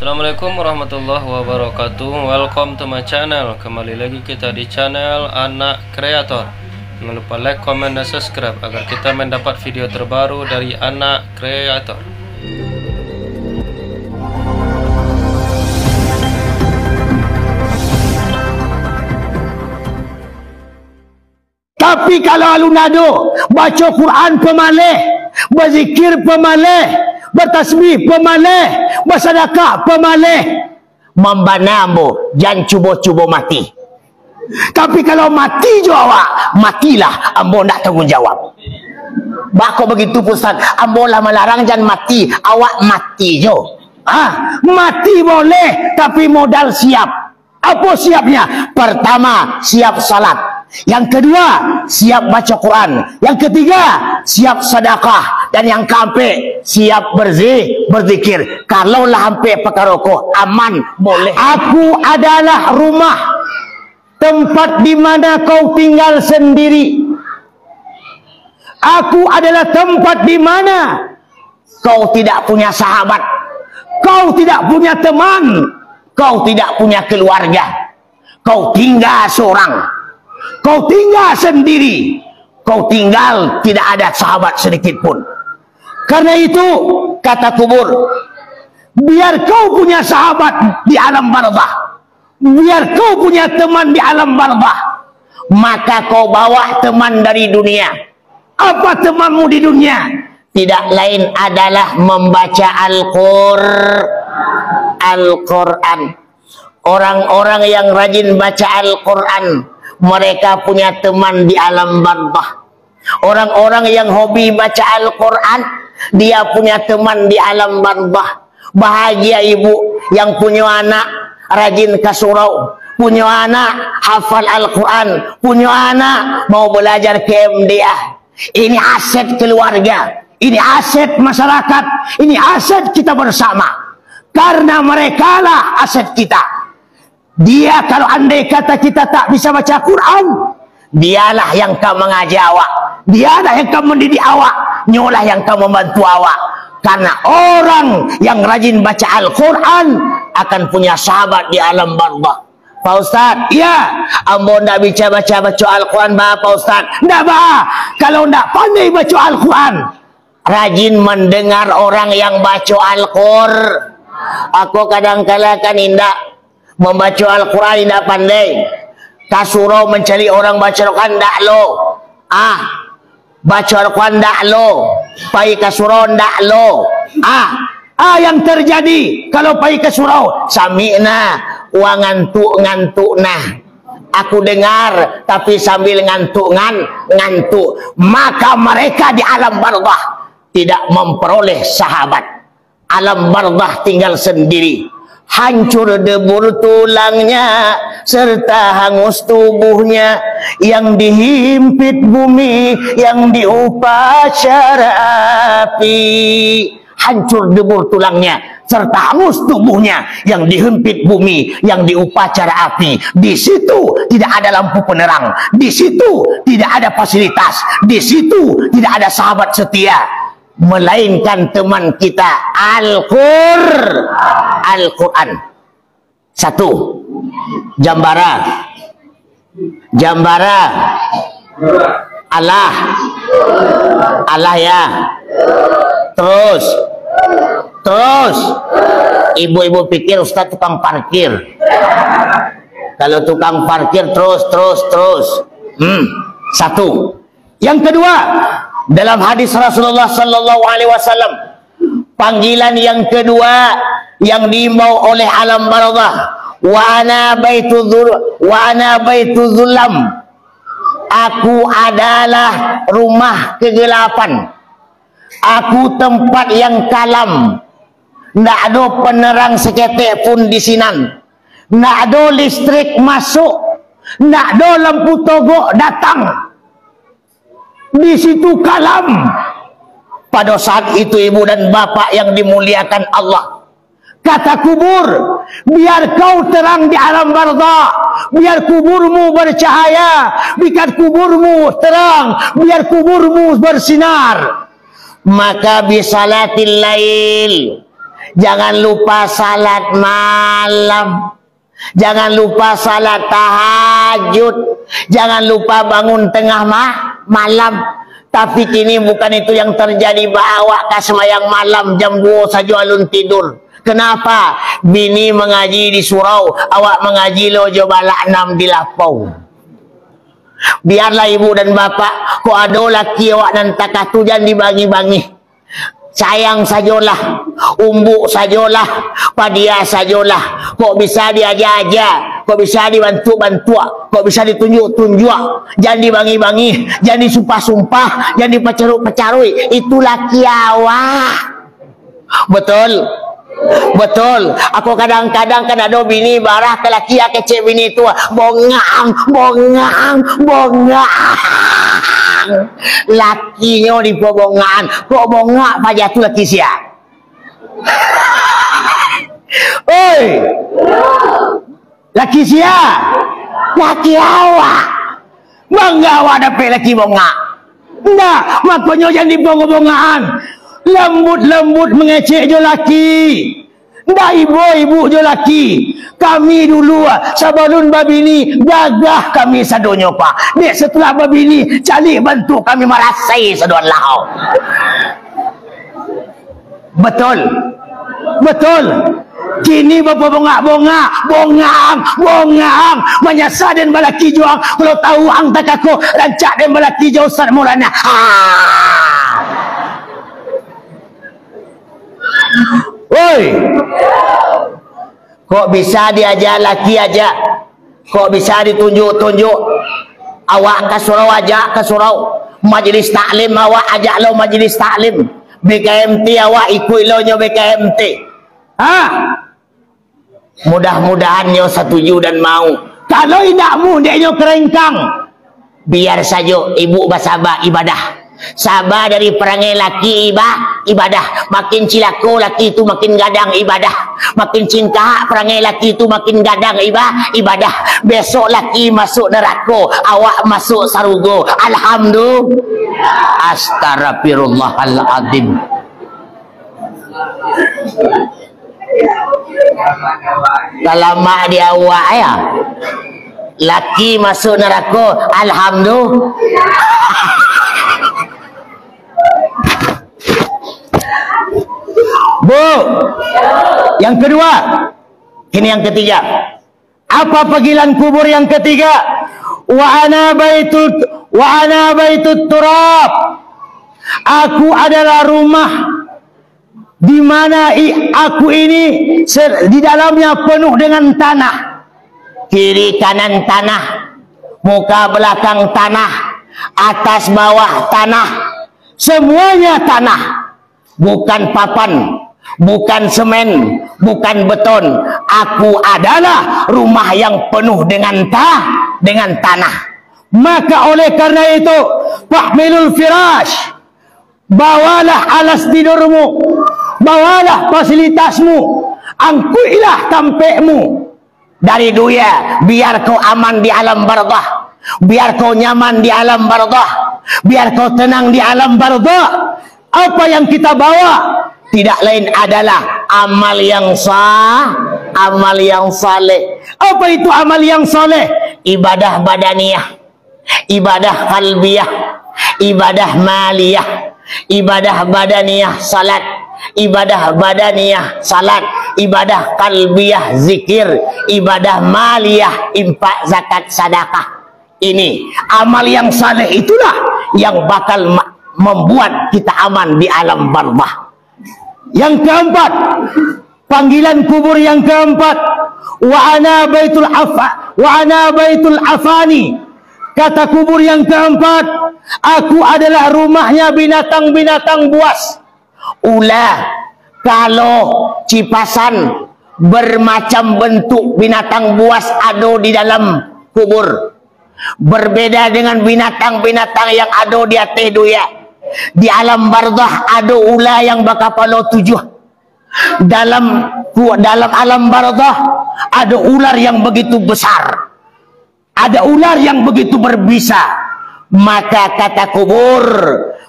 Assalamualaikum warahmatullahi wabarakatuh. Welcome to my channel. Kembali lagi kita di channel Anak Kreator. Jangan lupa like, comment, dan subscribe agar kita mendapat video terbaru dari Anak Kreator. Tapi kalau alunado baca Quran pemalih, berzikir pemalih, bertasbih pemalih, bersedekah pemalih, membanambo jangan cuba-cuba mati. Tapi kalau mati jo awak, matilah, ambo nak tanggung jawab. Bako begitu Ustaz, ambo lah melarang jangan mati, awak mati jo. Mati boleh tapi modal siap. Apa siapnya? Pertama, siap salat. Yang kedua, siap baca Quran. Yang ketiga, siap sedekah. Dan yang keempat, siap berzikir. Kalaulah hampir perkara ko aman, boleh. Aku adalah rumah, tempat di mana kau tinggal sendiri. Aku adalah tempat di mana kau tidak punya sahabat, kau tidak punya teman, kau tidak punya keluarga. Kau tinggal seorang. Kau tinggal sendiri. Kau tinggal tidak ada sahabat sedikit pun. Karena itu kata kubur, biar kau punya sahabat di alam barzah, biar kau punya teman di alam barzah, maka kau bawa teman dari dunia. Apa temanmu di dunia? Tidak lain adalah membaca Al-Quran. Orang-orang yang rajin baca Al-Quran, mereka punya teman di alam barzah. Orang-orang yang hobi baca Al-Quran, dia punya teman di alam barzah. Bahagia ibu yang punya anak rajin ke surau, punya anak hafal Al-Quran, punya anak mau belajar ke MDA. Ini aset keluarga, ini aset masyarakat, ini aset kita bersama. Karena mereka lah aset kita. Dia kalau andai kata kita tak bisa baca Quran, dialah yang akan mengajar awak, dialah yang akan mendidik awak, nyolah yang akan membantu awak. Karena orang yang rajin baca Al-Quran akan punya sahabat di alam barzah. Pak Ustaz, ya, ambo ndak bisa baca Al-Quran, Pak Ustaz. Ndak, kalau ndak pandai baca Al-Quran, rajin mendengar orang yang baca Al-Quran. Aku kadang-kala kan indak membaca Al-Quran, tidak pandai. Kasurau mencari orang baca Al-Quran, tidak lo. Baca Al-Quran, tidak lo. Pai kasurau, tidak lo. Yang terjadi kalau pai kasurau, sami'na wa ngantuk nah. Aku dengar tapi sambil ngantuk. Maka mereka di alam barzah tidak memperoleh sahabat. Alam barzah tinggal sendiri. Hancur debur tulangnya serta hangus tubuhnya, yang dihimpit bumi, yang diupacara api. Hancur debur tulangnya serta hangus tubuhnya, yang dihimpit bumi, yang diupacara api. Di situ tidak ada lampu penerang, di situ tidak ada fasilitas, di situ tidak ada sahabat setia, melainkan teman kita Al-Quran. Satu, Jambara Allah ya. Terus ibu-ibu pikir Ustaz tukang parkir. Kalau tukang parkir terus. Satu. Yang kedua, dalam hadis Rasulullah sallallahu alaihi wasallam, panggilan yang kedua yang diimbau oleh alam barzah, wa ana baitu zulam. Aku adalah rumah kegelapan. Aku tempat yang kalam. Ndak ada penerang seketek pun di sinan. Ndak ada listrik masuk. Ndak ada lampu togok datang. Di situ kalam. Pada saat itu ibu dan bapak yang dimuliakan Allah, kata kubur, biar kau terang di alam barzah, biar kuburmu bercahaya, biar kuburmu terang, biar kuburmu bersinar. Maka bisalatil lail, Jangan lupa salat malam. Jangan lupa salat tahajud. Jangan lupa bangun tengah malam. Tapi kini bukan itu yang terjadi. Bawa ke semayang malam jam 2 saja alun tidur. Kenapa? Bini mengaji di surau, awak mengaji lojo balak 6 di lapau. Biarlah ibu dan bapak, kok ada laki awak nan takah tu jangan dibagi-bagi. Sayang sajalah, umbuk sajalah, padia sajalah. Kok bisa diajar-ajar, kok bisa dibantu-bantu, kok bisa ditunjuk-tunjuk. Jangan dibagi-bagi, jangan disumpah-sumpah, jangan dipecarui-pecarui. Itu laki awak. Betul? Betul. Aku kadang-kadang kan ada bini barah ke laki kecil bini itu bongang. Lakinya di pobongan. Kok bongak pajak tu laki siap. Oi. Laki siap. Laki awak. Bangga awak dapat laki bongak. Nah, makanya jangan dibongong-bongaan. Lembut-lembut mengecek je laki. Dah ibu-ibu je laki. Kami dulu sebelum babini gagah kami sadonyo pak. Dek setelah babini cari bantu kami merasai sadon lau. Betul. Betul. Kini bapa bongang. Menyasar dan balaki juang. Kalau tahu ang tak aku rancak dan balaki jauh Ustaz Maulana. Woi, kok bisa diajak laki aja? Kok bisa ditunjuk-tunjuk? Awak ke surau ajak ke surau. Majlis taklim awak ajak lo majlis taklim. BKMT awak ikut lo nyo BKMT. Mudah-mudahan nyo setuju dan mau. Kalau tidak mu dia nyo kerengkang. Biar saja ibu bersabar ibadah. Sabar dari perangai laki ibadah. Makin cilako laki itu makin gadang ibadah. Makin cinta perangai laki itu makin gadang ibadah. Besok laki masuk neraka, awak masuk sarugo. Alhamdulillah. Astaghfirullahaladzim. Kalau mak dia awak ya, laki masuk neraka, alhamdulillah. Bu, yang kedua, ini yang ketiga. Apa panggilan kubur yang ketiga? Wa ana baitut turab. Aku adalah rumah di mana aku ini di dalamnya penuh dengan tanah. Kiri kanan tanah, muka belakang tanah, atas bawah tanah, semuanya tanah. Bukan papan, bukan semen, bukan beton. Aku adalah rumah yang penuh dengan tanah. Maka oleh karena itu, fahmilul firash, bawalah alas tidurmu, bawalah fasilitasmu, angkuilah tampekmu dari dunia, biar kau aman di alam barzah, biar kau nyaman di alam barzah, biar kau tenang di alam barzah. Apa yang kita bawa tidak lain adalah amal yang amal yang saleh. Apa itu amal yang saleh? Ibadah badaniyah, ibadah qalbiyah, ibadah maliyah. Ibadah badaniyah salat, ibadah badaniyah salat, ibadah qalbiyah zikir, ibadah maliyah infak zakat sedekah. Ini amal yang saleh, itulah yang bakal membuat kita aman di alam barzah. Yang keempat, panggilan kubur yang keempat, wa ana baitul afani. Kata kubur yang keempat, aku adalah rumahnya binatang-binatang buas. Ulah, kalau cipasan bermacam bentuk binatang buas ada di dalam kubur. Berbeda dengan binatang-binatang yang ada di atas dunia. Di alam barzah ada ular yang berkepala 7. Dalam alam barzah ada ular yang begitu besar. Ada ular yang begitu berbisa. Maka kata kubur,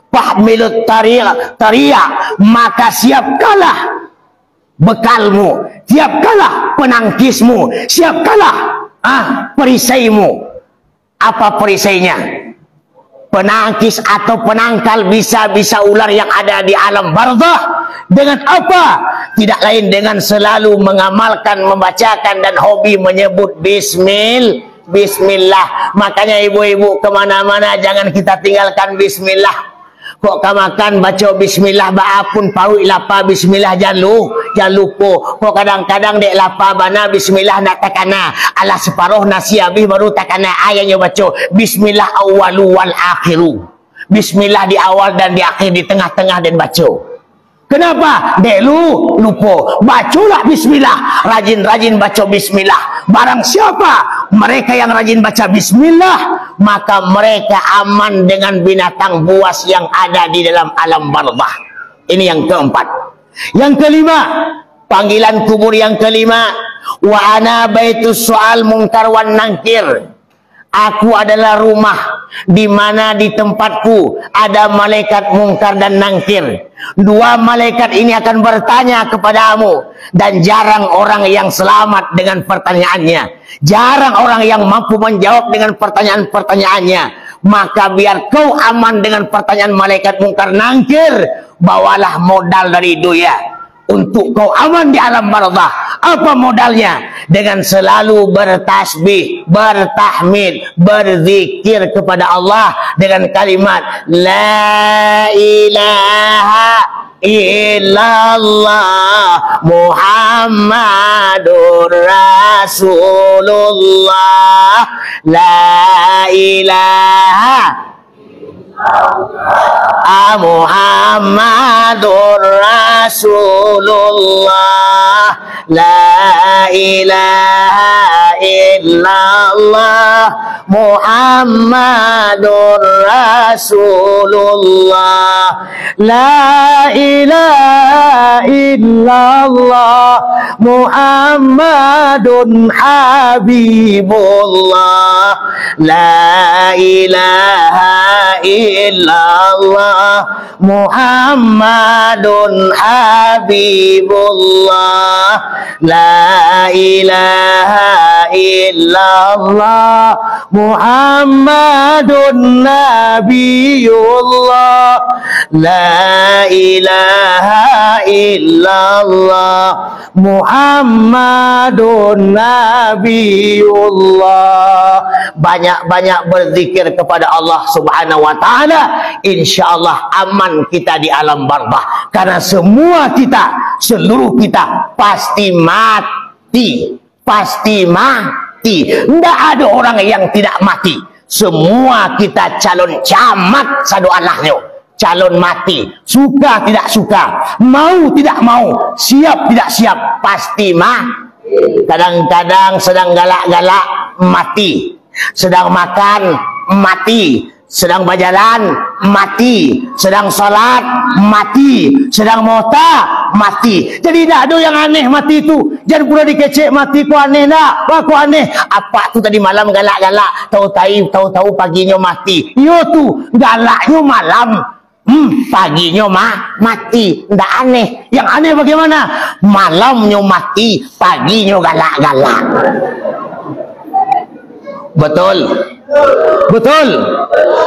fahmilut tariya, maka siapkanlah bekalmu, siapkanlah penangkismu, siapkanlah perisaimu. Apa perisainya? Penangkis atau penangkal bisa ular yang ada di alam barzah. Dengan apa? Tidak lain dengan selalu mengamalkan, membacakan, dan hobi menyebut Bismillah. Makanya ibu-ibu kemana-mana jangan kita tinggalkan Bismillah. Kok makan baca Bismillah, baapun paui lapa Bismillah jangan lupa. Kok kadang-kadang dek lapa bana Bismillah nak takana, ala separuh nasi habis baru takana ayatnya baca Bismillah awalu wal akhiru. Bismillah di awal dan di akhir, di tengah-tengah dan baca. Kenapa? Dek lupa. Bacalah Bismillah. Rajin-rajin baca Bismillah. Barang siapa mereka yang rajin baca Bismillah, maka mereka aman dengan binatang buas yang ada di dalam alam barzah. Ini yang keempat. Yang kelima, panggilan kubur yang kelima, wa ana baitus soal mungkar wan nangkir. Aku adalah rumah di mana di tempatku ada malaikat mungkar dan nangkir. Dua malaikat ini akan bertanya kepadamu, dan jarang orang yang selamat dengan pertanyaannya. Jarang orang yang mampu menjawab dengan pertanyaan-pertanyaannya. Maka biar kau aman dengan pertanyaan malaikat mungkar nangkir, bawalah modal dari dunia untuk kau aman di alam barzah. Apa modalnya? Dengan selalu bertasbih, bertahmid, berzikir kepada Allah dengan kalimat La ilaha illallah Muhammadur Rasulullah. La ilaha Muhammadur Rasulullah. La ilaha illallah Muhammadur Rasulullah. La ilaha illallah Muhammadun Habibullah. La ilaha illallah Muhammadun Habibullah. La ilaha illallah Muhammadun Nabiyullah. La ilaha illallah Muhammadun Nabiyullah. Banyak-banyak berzikir kepada Allah Subhanahu wa ta'ala, insyaallah aman kita di alam barzah. Karena semua kita, seluruh kita pasti mati. Pasti mati. Tidak ada orang yang tidak mati. Semua kita calon camat sadu Allahnya. Calon mati. Suka tidak suka, mau tidak mau, siap tidak siap, pasti mati. Kadang-kadang sedang galak-galak mati, sedang makan mati, sedang berjalan mati, sedang salat mati, sedang mota mati. Jadi tidak ada yang aneh mati itu. Jangan pula dikecek mati ku aneh nak. Wah ku aneh. Apa tu tadi malam galak-galak, tahu-tahu paginya mati. Yo tu galaknya malam, paginya mati. Tidak aneh. Yang aneh bagaimana? Malamnya mati, paginya galak-galak. Betul? Betul?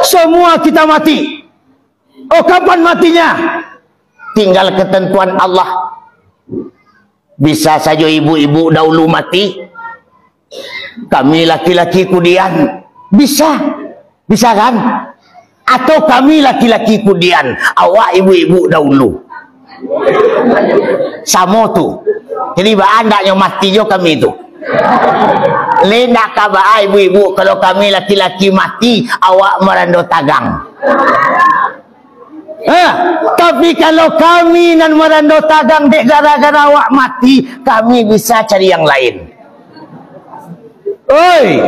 Semua kita mati. Oh, kapan matinya? Tinggal ketentuan Allah. Bisa saja ibu-ibu dahulu mati, kami laki-laki kemudian. Bisa kan? Atau kami laki-laki kemudian, awak ibu-ibu dahulu. Sama tu. Jadi andaknya mati jo kami tu. Lena kabar ibu-ibu kalau kami laki-laki mati, awak merando tagang. Tapi kalau kami nan merando tagang dek gara-gara awak mati, kami bisa cari yang lain. Oi,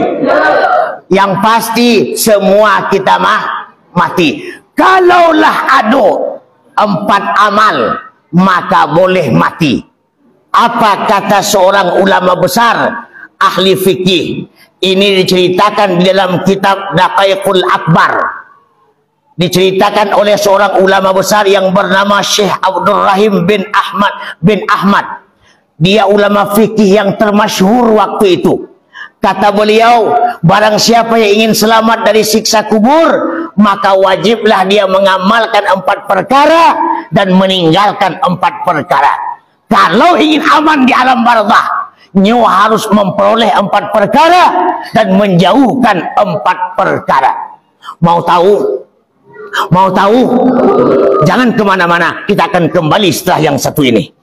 yang pasti semua kita mati. Kalaulah ada 4 amal, maka boleh mati. Apa kata seorang ulama besar, ahli fikih? Ini diceritakan di dalam kitab Daqaiqul Akbar. Diceritakan oleh seorang ulama besar yang bernama Syekh Abdul Rahim bin Ahmad. Dia ulama fikih yang termasyhur waktu itu. Kata beliau, barang siapa yang ingin selamat dari siksa kubur, maka wajiblah dia mengamalkan 4 perkara dan meninggalkan 4 perkara. Kalau ingin aman di alam barzah, nyo harus memperoleh 4 perkara dan menjauhkan 4 perkara. Mau tahu? Mau tahu? Jangan kemana-mana, kita akan kembali setelah yang satu ini.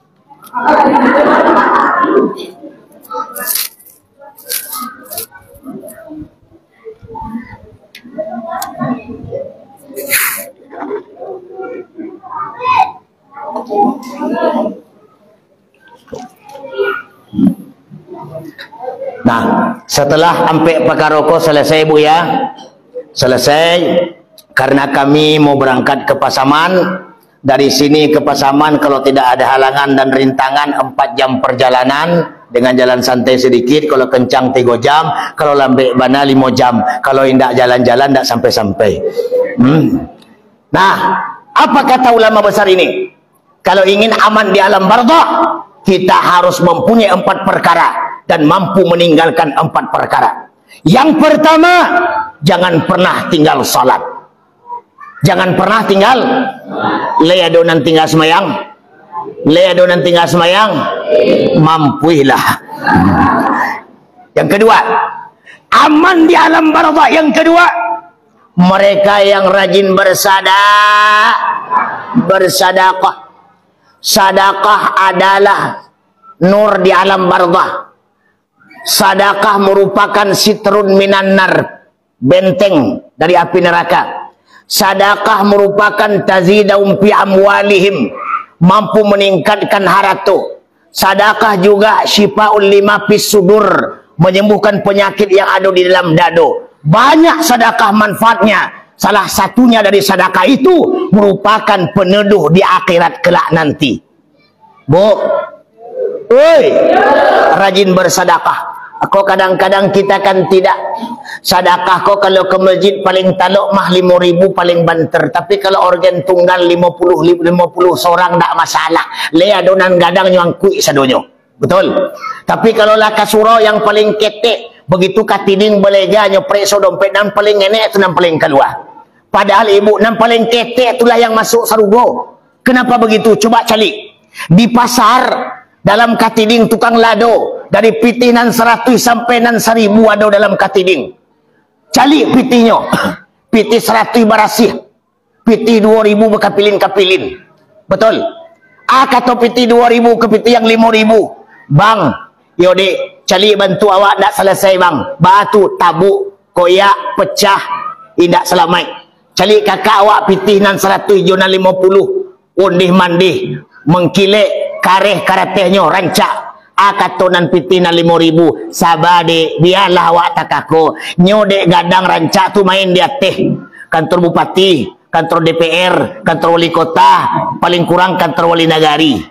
Nah, setelah sampai Pakaroko selesai Bu ya, selesai, karena kami mau berangkat ke Pasaman. Dari sini ke Pasaman kalau tidak ada halangan dan rintangan 4 jam perjalanan dengan jalan santai sedikit. Kalau kencang 3 jam, kalau lambe bana 5 jam, kalau tidak jalan-jalan tidak sampai-sampai. Nah, apa kata ulama besar ini? Kalau ingin aman di alam barzah, kita harus mempunyai 4 perkara dan mampu meninggalkan 4 perkara. Yang pertama, jangan pernah tinggal salat. Jangan pernah tinggal leadonan tinggal semayang. Leadonan tinggal semayang, mampuilah. Yang kedua, aman di alam barzah. Yang kedua, mereka yang rajin bersedekah. Sedekah adalah nur di alam barzah. Sedekah merupakan sitrun minan nar, benteng dari api neraka. Sedekah merupakan tazidahum fi amwalihim, mampu meningkatkan harta. Sedekah juga syifaul lima fis sudur, menyembuhkan penyakit yang ada di dalam dado. Banyak sedekah manfaatnya. Salah satunya dari sedekah itu merupakan peneduh di akhirat kelak nanti. Bu, rajin bersedekah. Kok kadang-kadang kita kan tidak sedekah. Kok kalau ke masjid paling taluk mah 5.000 paling banter. Tapi kalau organ tunggal 50 seorang tak masalah. Le adonan gadang nyuang kui sadonyo. Betul. Tapi kalau lah kasuro yang paling ketek, begitu katiding belega nyopre so dompet nan paling enek itu nan paling keluar. Padahal ibu nan paling ketek itulah yang masuk sarugo. Kenapa begitu? Coba cari. Di pasar dalam katiding tukang lado, dari pitih nan 100 sampai nan 1000 ada dalam katiding. Cali pitihnya. Pitih 100 barasih. Pitih 2000 berkapilin-kapilin. Betul. Kata pitih 2000 ke pitih yang 5000. Bang, yode, cali bantu awak tak selesai bang. Batu, tabuk, koyak, pecah, tidak selamat. Cali kakak awak pitih nan 100 jona 50. Undih mandih, mengkilek, kareh karatehnya, rancak. Katonan pitina 5.000 sabade biarlah awak takako nyodek gadang rancak tu main di ateh kantor bupati, kantor DPR, kantor wali kota, paling kurang kantor wali nagari.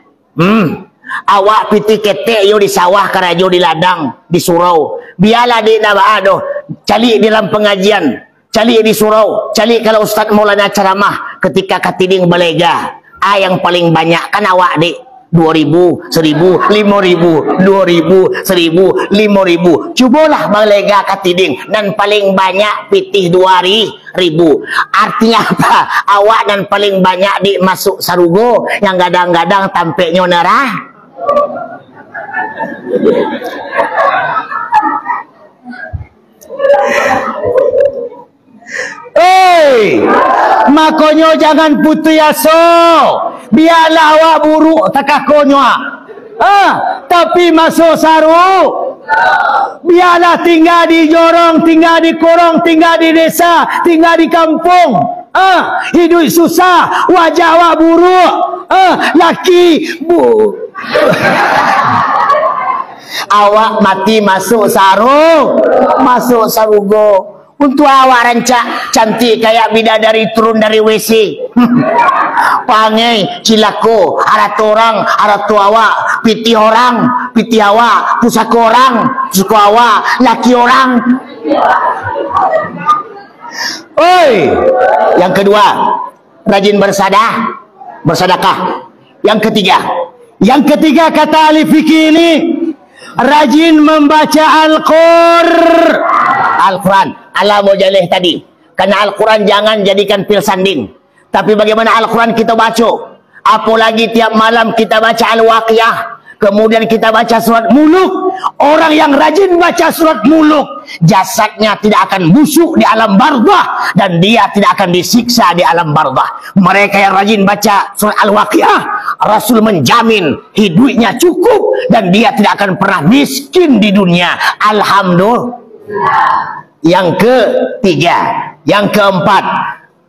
Awak piti ketek yo di sawah karajo di ladang di surau biarlah di nabaado cali di dalam pengajian, cali di surau, cali kalau ustaz maulana ceramah ketika katiding belega. Yang paling banyak kan awak di 2.000, 1.000, 5.000, 2.000, 1.000, 5.000. Cubalah belega katiding dan paling banyak pitih 2.000. Artinya apa? Awak dan paling banyak di masuk sarugo yang gadang-gadang tampeknya nerah. Makonyo jangan putus asa. Biarlah awak buruk takakonyo. Tapi masuk saru. Biarlah tinggal di jorong, tinggal di korong, tinggal di desa, tinggal di kampung. Hidup susah, wajah awak buruk. Laki bu. Awak mati masuk saru, masuk sarugo. Untuk awak rancak cantik kayak bidadari turun dari WC. Pangai cilako arat orang arat awak piti orang piti awak pusaka orang pusaka awak laki orang. Yang kedua rajin bersedekah. Yang ketiga Yang ketiga kata ahli fikih ini, rajin membaca Al-Quran. Allah mujalih tadi. Karena Al-Quran jangan jadikan pil sanding. Tapi bagaimana Al-Quran kita baca? Apalagi tiap malam kita baca Al-Waqiah. Kemudian kita baca surat Muluk. Orang yang rajin baca surat Muluk, jasadnya tidak akan busuk di alam barzah, dan dia tidak akan disiksa di alam barzah. Mereka yang rajin baca surat Al-Waqiah, Rasul menjamin hidupnya cukup dan dia tidak akan pernah miskin di dunia. Alhamdulillah. Yang ketiga, yang keempat,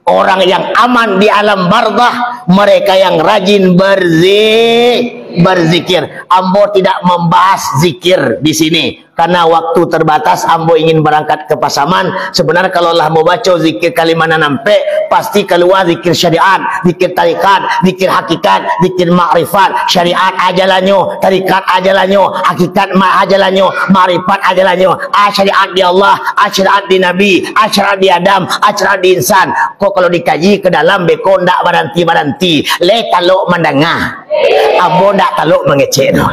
orang yang aman di alam barzah, mereka yang rajin berzikir. Ambo tidak membahas zikir di sini karena waktu terbatas. Ambo ingin berangkat ke Pasaman. Sebenarnya kalau lah mau baca zikir kalimana nampe, pasti keluar zikir syariat, zikir tarikat, zikir hakikat, zikir ma'rifat. Syariat ajalannya, tarikat ajalannya, hakikat ajalannya, ma'rifat ajalannya. Syariat di Allah, syariat di Nabi, syariat di Adam, syariat di insan. Kok kalau dikaji ke dalam beko ndak baranti le taluk mendengar, ambo ndak taluk mengecek no.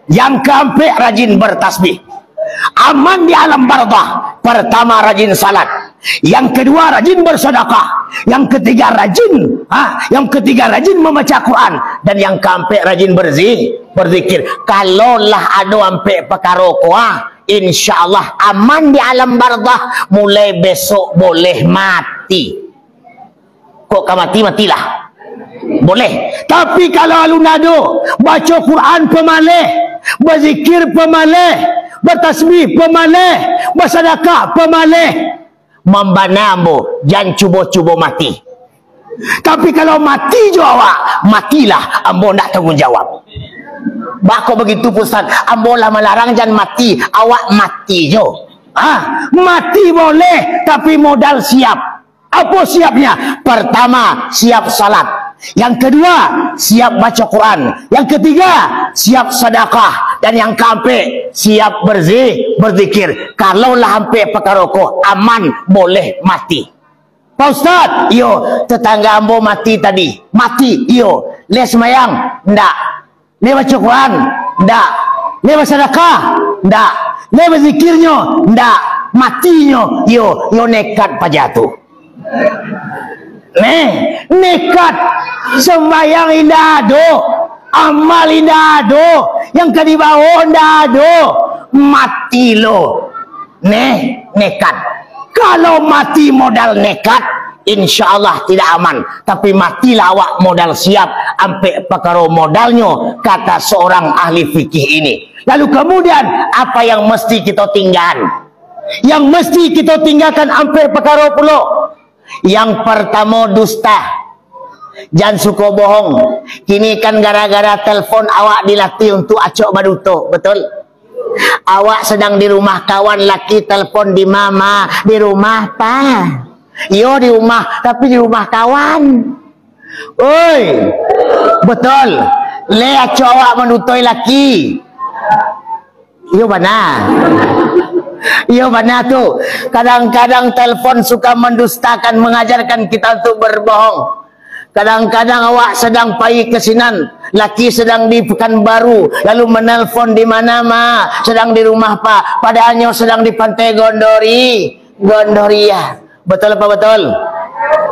Yang keempat rajin bertasbih, aman di alam barzah. Pertama rajin salat, yang kedua rajin bersedekah, yang ketiga rajin membaca Quran, dan yang keempat rajin berzikir. Kalaulah ada ampe perkara kuah, insyaallah aman di alam barzah. Mulai besok boleh mati. Kok matilah boleh, tapi kalau alunado baca Quran pemalih, berzikir pemalih, bertasbih pemalih, bersedekah pemalih, membana ambo jangan cuba-cuba mati. Tapi kalau mati jo awak, matilah, ambo ndak tanggung jawab. Bako begitu Ustaz, ambo lah melarang jangan mati, awak mati jo. Mati boleh, tapi modal siap. Apa siapnya? Pertama, siap salat. Yang kedua, siap baca Quran. Yang ketiga, siap sedekah. Dan yang keempat, siap berzikir. Kalaulah hampir perkara ko aman, boleh mati. Pak Ustaz, iyo, tetangga ambo mati tadi. Mati, iyo. Le semayang? Ndak. Le baca Quran? Ndak. Le bersedekah? Ndak. Le berzikirnya? Ndak. Matinya, iyo nekat pajatu. Nekat sembahyang indah ado, amal indah ado, yang ke di bawah indah ado, mati lo. Nekat. Kalau mati modal nekat, insyaallah tidak aman. Tapi matilah awak modal siap, ampe perkara modalnya, kata seorang ahli fikih ini. Lalu kemudian apa yang mesti kita tinggalkan? Yang mesti kita tinggalkan ampe perkara pula. Yang pertama dusta. Jangan suka bohong. Kini kan gara-gara telepon awak dilatih untuk acok baduto, betul? Awak sedang di rumah kawan laki, telepon di mama, di rumah pa. Yo di rumah, tapi di rumah kawan. Oi, betul. Le acok awak menutoi laki. Yo mana? Iya mana tuh? Kadang-kadang telepon suka mendustakan, mengajarkan kita untuk berbohong. Kadang-kadang awak sedang pergi ke Sinan, laki sedang di Pekanbaru, lalu menelpon di mana ma? Sedang di rumah pak, padahalnya sedang di Pantai Gondoria. Betul apa betul?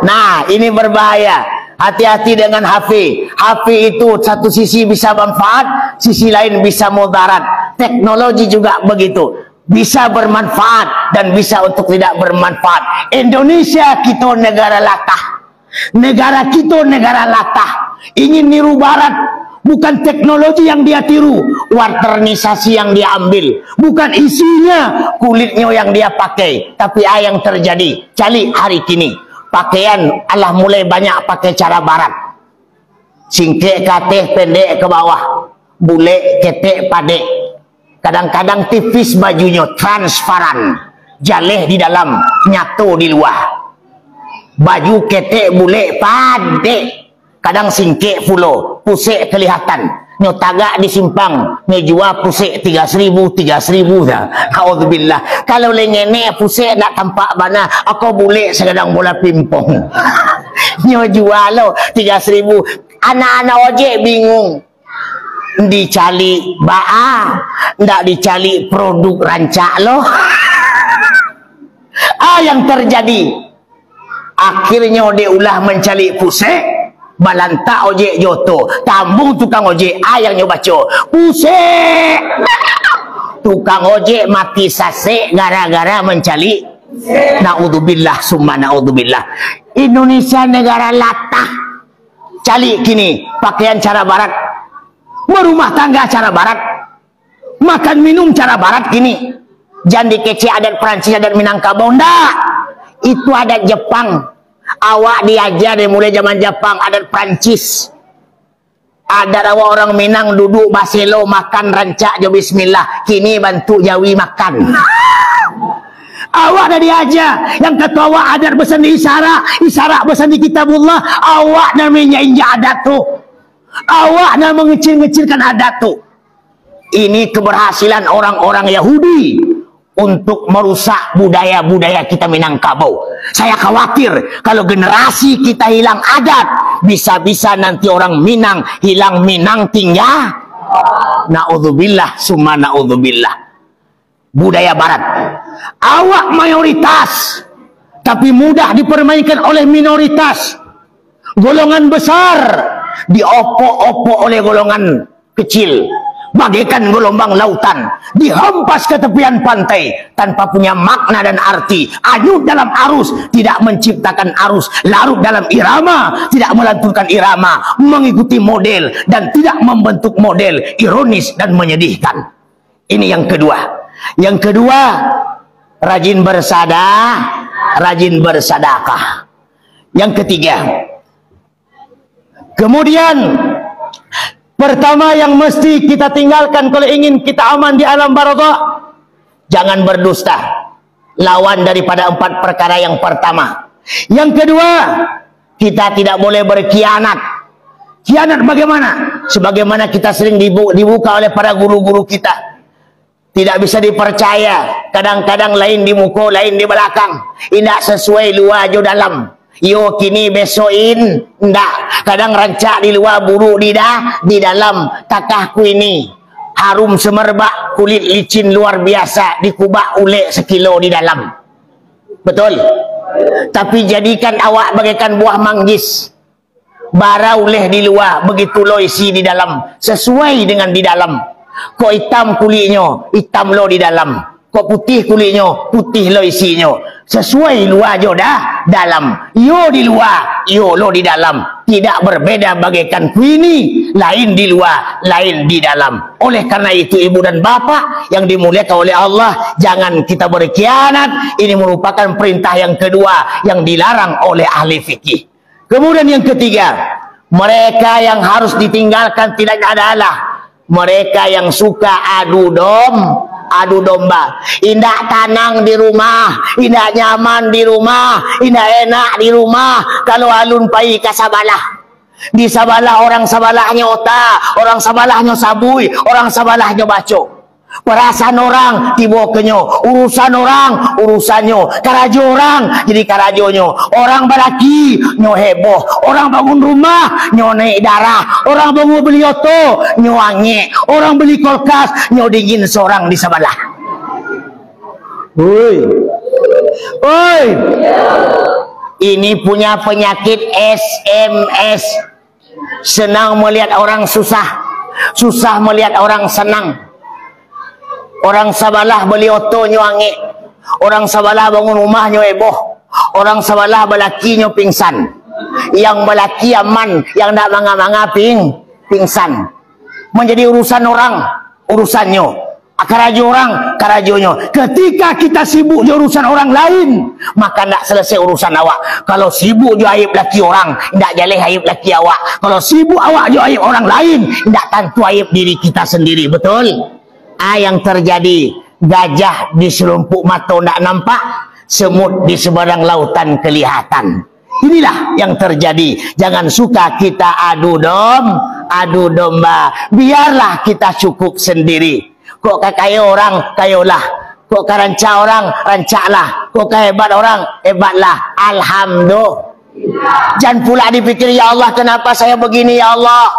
Nah, ini berbahaya. Hati-hati dengan HP. HP itu satu sisi bisa manfaat, sisi lain bisa mudarat. Teknologi juga begitu. Bisa bermanfaat dan bisa untuk tidak bermanfaat. Indonesia kita negara latah. Negara kita negara latah. Ingin niru barat. Bukan teknologi yang dia tiru, waternisasi yang dia ambil. Bukan isinya, kulitnya yang dia pakai. Tapi apa yang terjadi? Cali hari kini. Pakaian Allah mulai banyak pakai cara barat. Singkek kateh pendek ke bawah. Bule ketek padek. Kadang-kadang tipis bajunya, transparan, jaleh di dalam, nyatu di luar. Baju ketek bule padek, kadang singkek fulo, pusek kelihatan. Nyo tagak di simpang, nyo jual pusek 3.000 dah. Auzubillah. Kalau lengene pusek nak tampak mana, aku bule sekadang bola pimpong. Nyo jual lo 3.000. Anak-anak ojek bingung. Dicari ndak dicari produk rancak loh. Yang terjadi akhirnya dia ulah mencari pusek balanta ojek joto tambung tukang ojek yang nyobaco pusek. Tukang ojek mati sase gara-gara mencari. Naudzubillah summa naudzubillah. Indonesia negara latah. Cari kini pakaian cara barat, berumah tangga cara barat, makan minum cara barat kini. Jangan dikece adat Perancis, adat Minangkabau. Ndak, itu adat Jepang. Awak diajar dari mulai zaman Jepang, adat Perancis. Adat awak orang Minang duduk baselo makan rancak jo bismillah. Kini bantu Jawi makan. Awak dah diajar. Yang kata awak adat besan di isyarat besan di kitabullah. Awak namanya injak adat tu. Awak nak mengecil-ngecilkan adat tu. Ini keberhasilan orang-orang Yahudi untuk merusak budaya-budaya kita Minangkabau. Saya khawatir kalau generasi kita hilang adat, bisa-bisa nanti orang Minang hilang Minang tinggal. Naudzubillah summa naudzubillah. Budaya barat. Awak mayoritas, tapi mudah dipermainkan oleh minoritas. Golongan besar diopok-opok oleh golongan kecil. Bagaikan gelombang lautan dihempas ke tepian pantai tanpa punya makna dan arti. Anyut dalam arus, tidak menciptakan arus. Larut dalam irama, tidak melantunkan irama. Mengikuti model dan tidak membentuk model. Ironis dan menyedihkan. Ini yang kedua. Yang kedua, rajin bersedekah. Yang ketiga, kemudian pertama yang mesti kita tinggalkan kalau ingin kita aman di alam barzakh, jangan berdusta. Lawan daripada 4 perkara yang pertama. Yang kedua, kita tidak boleh berkhianat. Khianat bagaimana? Sebagaimana kita sering dibuka oleh para guru-guru kita. Tidak bisa dipercaya. Kadang-kadang lain di muka, lain di belakang. Tidak sesuai luar jo dalam. Yo kini besoin ndak. Kadang rancak di luar, buruk di dalam. Takahku ini harum semerbak, kulit licin luar biasa, dikubak ulek sekilo di dalam. Betul? Tapi jadikan awak bagaikan buah manggis. Bara uleh di luar, begitu lo isi di dalam. Sesuai dengan di dalam. Kok hitam kulitnya, hitam lo di dalam. Kok putih kulitnya, putih lo isinya. Sesuai luar jo dah dalam. Yo di luar, yo lo di dalam. Tidak berbeda bagaikan kuini. Lain di luar, lain di dalam. Oleh karena itu ibu dan bapak yang dimuliakan oleh Allah, jangan kita berkhianat. Ini merupakan perintah yang kedua yang dilarang oleh ahli fikih. Kemudian yang ketiga, mereka yang harus ditinggalkan tidak adalah mereka yang suka adu domba. Indah tanang di rumah, indah nyaman di rumah, indah enak di rumah. Kalau alun pai ke Sabalah, di Sabalah orang Sabalahnya otak, orang Sabalahnya sabui, orang Sabalahnya baco. Perasaan orang tiba kenyo, urusan orang urusannya, karajo orang jadi karajonyo. Orang balaki nyo heboh, orang bangun rumah nyo naik darah, orang bangun beli oto nyo angin, orang beli kulkas nyo dingin seorang di Sabalah. Oi, ini punya penyakit SMS. Senang melihat orang susah, susah melihat orang senang. Orang Sabalah beli oto nyo angin, orang Sabalah bangun rumah nyo heboh, orang Sabalah balaki nyo pingsan. Yang balaki aman, yang nak manga-manga pingsan. Menjadi urusan orang, urusannya. Karajo orang, karajonyo. Ketika kita sibuk di urusan orang lain, maka tak selesai urusan awak. Kalau sibuk di aib laki orang, tak jaleh aib laki awak. Kalau sibuk awak di aib orang lain, tak tentu aib diri kita sendiri. Betul? Yang terjadi, gajah di selumpuk mata tak nampak, semut di seberang lautan kelihatan. Inilah yang terjadi. Jangan suka kita adu domba. Biarlah kita cukup sendiri. Kok kaya orang, kayolah. Kok karanca orang, rancaklah. Kok hebat orang, hebatlah. Jangan pula dipikir, ya Allah kenapa saya begini ya Allah.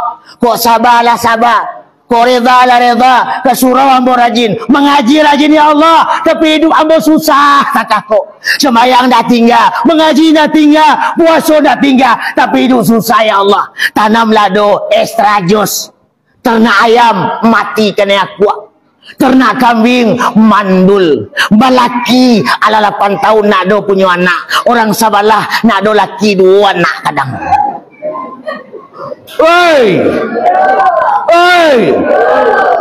Kok sabarlah sabar. Kok reda lah reda. Kesurau ambo rajin. Mengaji rajin ya Allah. Tapi hidup ambo susah. Kata kok. Sembahyang dah tinggal. Mengaji dah tinggal. Puasa dah tinggal. Tapi hidup susah ya Allah. Tanam lado. Extra jus. Ternak ayam. Mati kena akuak. Ternak kambing. Mandul. Balaki. Ala 8 tahun nak do punya anak. Orang sabalah. Nak do laki 2 anak kadang. Oi, oi,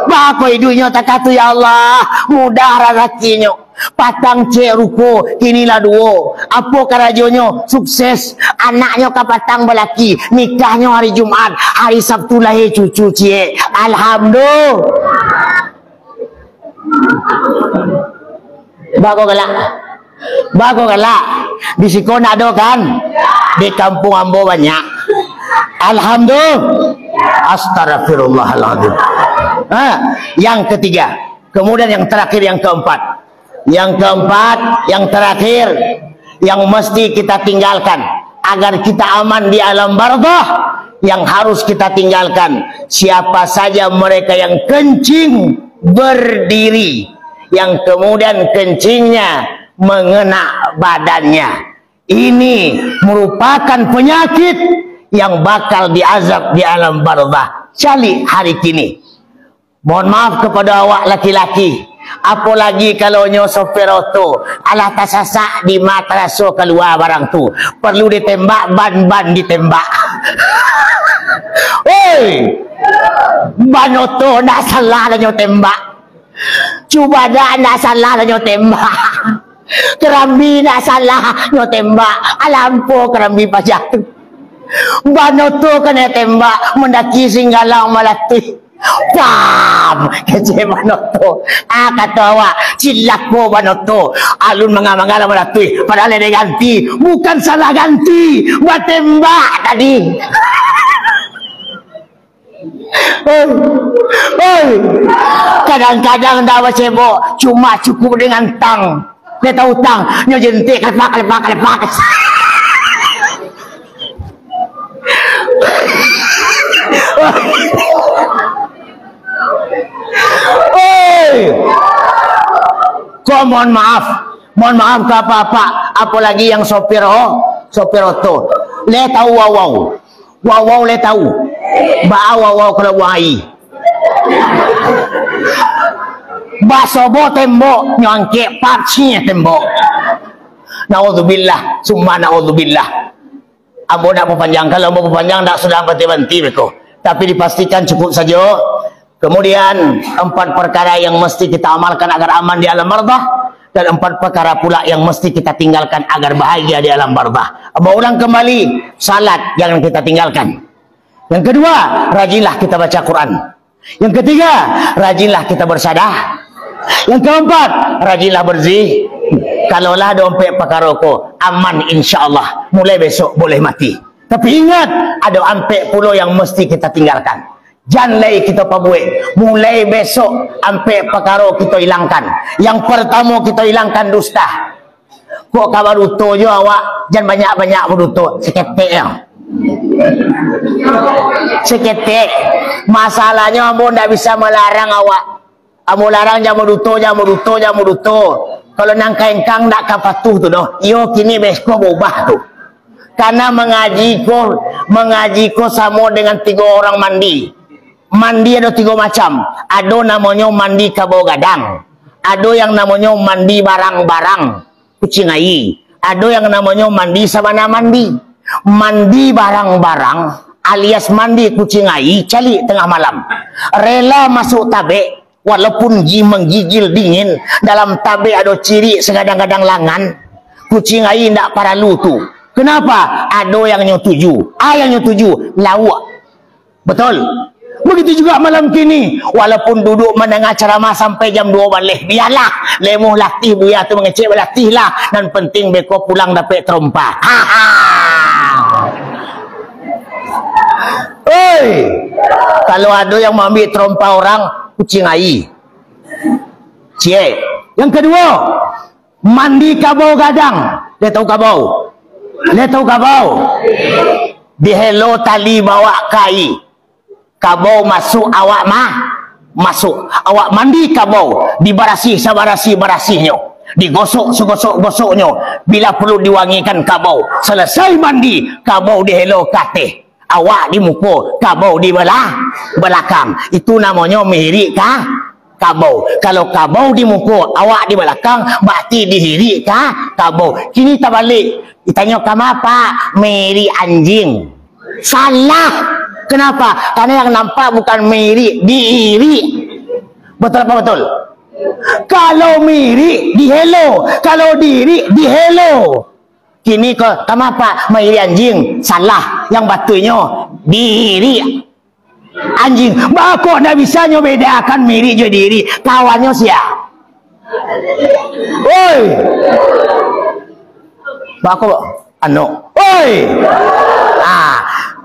bapa hidupnya tak kata ya Allah, mudah rezekinya. Patang cek ruko, inilah 2. Apa kerajonyo sukses, anaknya kapatang belaki, nikahnya hari Jumat, hari Sabtu lahir cucu cek. Alhamdulillah. Bago galak. Bago galak. Di Sikon ada kan? Di kampung ambo banyak. Alhamdulillah. Astagfirullahaladzim. Yang ketiga. Kemudian yang terakhir, yang keempat. Yang keempat, yang terakhir, yang mesti kita tinggalkan agar kita aman di alam barzakh, yang harus kita tinggalkan. Siapa saja mereka yang kencing berdiri, yang kemudian kencingnya mengena badannya, ini merupakan penyakit yang bakal diazab di alam barzakh. Cali hari kini. Mohon maaf kepada awak laki-laki. Apalagi kalau nyo sopir auto, alah tasasak di matraso keluar barang tu. Perlu ditembak, ban-ban ditembak. Oi, ban auto nak salah nyo tembak. Cuba dah nak salah nyo tembak. Kerambi nak salah nyo tembak. Alampo kerambi pajak tu. Banoto kena tembak, mendaki singgalang melatih. Pam, kece banoto. Kata awak, cilako banoto. Alun mengamangala melatih, padahal dia ganti. Bukan salah ganti, buat tembak tadi. Kadang-kadang dah cebok, cuma cukup dengan tang. Dia tahu tang, nyo jentik kelepak. Kok mohon maaf ke apa-apa, apalagi yang sopir auto. Le tahu wow le tahu. Ba wow kalau wai. Ba sobo tembok nyangke patnya tembok. Naudzubillah, summa naudzubillah. Ambo nak perpanjang, kalau mau perpanjang tak sudah berhenti beko. Tapi dipastikan cukup saja. Kemudian 4 perkara yang mesti kita amalkan agar aman di alam barzakh, dan 4 perkara pula yang mesti kita tinggalkan agar bahagia di alam barzakh. Abang ulang kembali, salat jangan kita tinggalkan. Yang kedua, rajinlah kita baca Quran. Yang ketiga, rajinlah kita bersadah. Yang keempat, rajinlah berzikir. Kalaulah dompet pakai rokok, aman insya-Allah. Mulai besok boleh mati. Tapi ingat, ada ampek pulau yang mesti kita tinggalkan. Jangan lagi kita pabuik. Mulai besok ampek perkara kita hilangkan. Yang pertama kita hilangkan dusta. Kok kabar duto je awak, jangan banyak-banyak berduto. Seketek ya. Seketek. Masalahnya ambo ndak bisa melarang awak. Ambo larang jangan berduto. Kalau nang kaengkang nak kapatuh tu doh. Yo kini besko berubah tu. Karena mengaji ko sama dengan 3 orang mandi. Mandi ada 3 macam. Ada namanya mandi kabau gadang. Ada yang namanya mandi barang-barang, kucing ai. Ada yang namanya mandi sabana mandi. Mandi barang-barang alias mandi kucing ai cali tengah malam. Rela masuk tabe. Walaupun menggigil dingin, dalam tabe ada ciri segadang-gadang langan. Kucing ai ndak paralu tu. Kenapa? Ada yang nyetuju. Yang nyetuju lawak. Betul. Begitu juga malam kini. Walaupun duduk mendengar ceramah sampai jam 2 balik, biarlah. Lemuh latih buaya tu mengecek latih lah. Dan penting beko pulang dapat terompa. Kalau ada yang mengambil terompa orang, kucing ai. Cik. Yang kedua, mandi kabau gadang. Dia tahu kabau? Dia tahu kabau? Dihelo tali bawa kai. Kabau masuk awak masuk. Awak mandi kabau. Dibarasi sabarasi-barasinya. Digosok segosok-gosoknya. Bila perlu diwangikan kabau. Selesai mandi, kabau dihelo kateh. Awak di muka, kabau di belakang. Itu namanya mihiri kabau. Kalau kabau di muka, awak di belakang, berarti dihiri kabau. Kini tak balik. Ditanya kamu apa? Miri anjing. Salah. Kenapa? Karena yang nampak bukan miri, diiri. Betul apa betul? Kalau miri, dihelo. Kalau diri, dihelo. Kini kamu apa? Miri anjing. Salah. Yang batunya diri anjing. Bakok dah bisanya bedakan miri je diri. Kawannya siapa? Oi. Bako oi,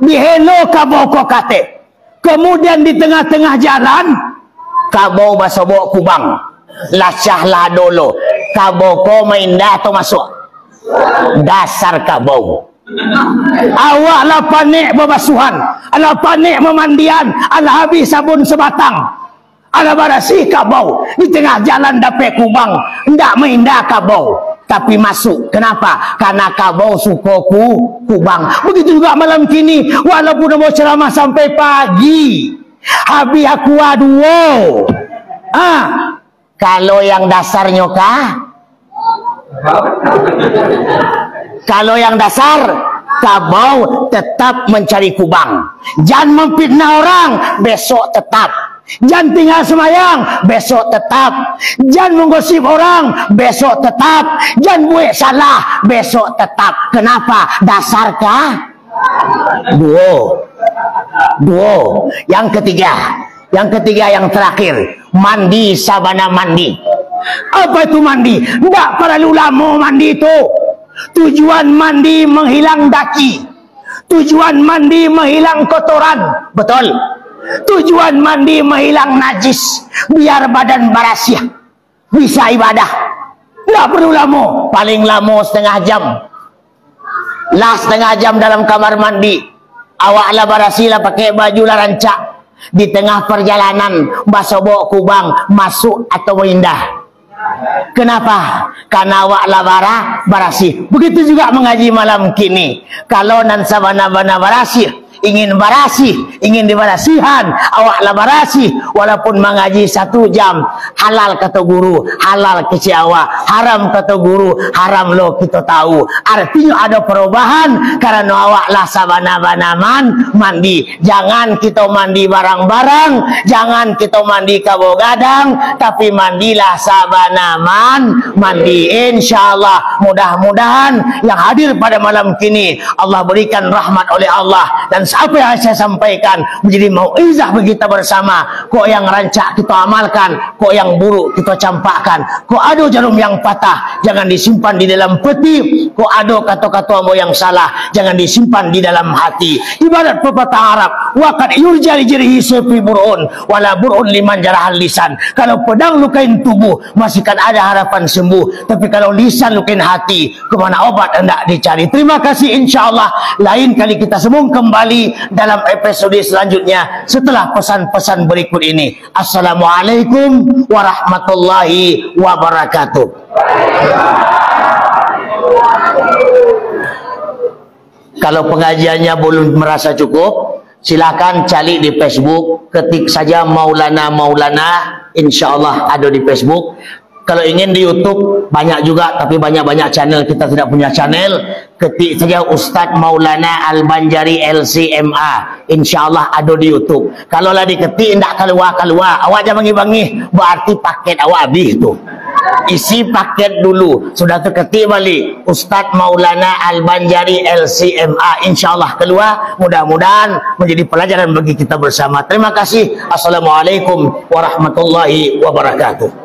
dihelo kabau ko kate. Kemudian di tengah-tengah jalan kabau basobok kubang, lacah lah dolo. Kabau ko maindah atau masuk dasar kabau. Awak lah panik berbasuhan, ala panik memandian, ala habis sabun sebatang, ala barasi kabau di tengah jalan dapat kubang, ndak maindah kabau. Tapi masuk. Kenapa? Karena kabau suka kubang. Begitu juga malam kini. Walaupun mau ceramah sampai pagi. Habis aku aduo. Kalau yang dasarnya kah? Kalau yang dasar, kabau tetap mencari kubang. Jangan memfitnah orang. Besok tetap. Jangan tinggal semayang, besok tetap. Jangan menggosip orang, besok tetap. Jangan buat salah, besok tetap. Kenapa? Dasarkah? Duo. Yang ketiga yang terakhir, mandi sabana mandi. Apa itu mandi? Tidak perlu lama mandi itu. Tujuan mandi menghilang daki. Tujuan mandi menghilang kotoran. Betul? Tujuan mandi menghilang najis, biar badan barasiah, bisa ibadah. Tidak perlu lama, paling lama setengah jam. Lah setengah jam dalam kamar mandi. Awak lah barasilah pakai baju lah rancak. Di tengah perjalanan basobok kubang masuk atau indah. Kenapa? Karena awak lah barasi. Begitu juga mengaji malam kini. Kalau nan sabana-bana barasi, ingin barasi, ingin dibarasihan, awaklah barasi. Walaupun mengaji 1 jam, halal kata guru, halal kecil awak, haram kata guru, haram lo kita tahu. Artinya ada perubahan karena awaklah sabana-bana mandi. Jangan kita mandi barang-barang, jangan kita mandi kabo gadang, tapi mandilah sabana mandi. Insyaallah, mudah-mudahan yang hadir pada malam kini Allah berikan rahmat oleh Allah, dan apa yang saya sampaikan menjadi mauizah bagi kita bersama. Kok yang rancak kita amalkan, kok yang buruk kita campakkan. Kok ada jarum yang patah, jangan disimpan di dalam peti. Kok ada kata-kata yang salah, jangan disimpan di dalam hati. Ibarat pepatah Arab, waqad yurja li jarihi sayfi bur'un wala bur'un liman jarahal lisan. Kalau pedang lukain tubuh masih kan ada harapan sembuh, tapi kalau lisan lukain hati, kemana obat hendak dicari. Terima kasih, insyaallah lain kali kita sambung kembali dalam episode selanjutnya setelah pesan-pesan berikut ini. Assalamualaikum warahmatullahi wabarakatuh. Kalau pengajiannya belum merasa cukup, silakan cari di Facebook, ketik saja Maulana, insyaallah ada di Facebook. Kalau ingin di YouTube banyak juga, tapi banyak channel, kita tidak punya channel. Ketik saja Ustadz Maulana Al-Banjari LCMA, insyaallah ada di YouTube. Kalau lah diketik tidak keluar, awak jangan bangi, berarti paket awak habis itu. Isi paket dulu, sudah terketik balik Ustadz Maulana Al-Banjari LCMA, insyaallah keluar. Mudah-mudahan menjadi pelajaran bagi kita bersama. Terima kasih. Assalamualaikum warahmatullahi wabarakatuh.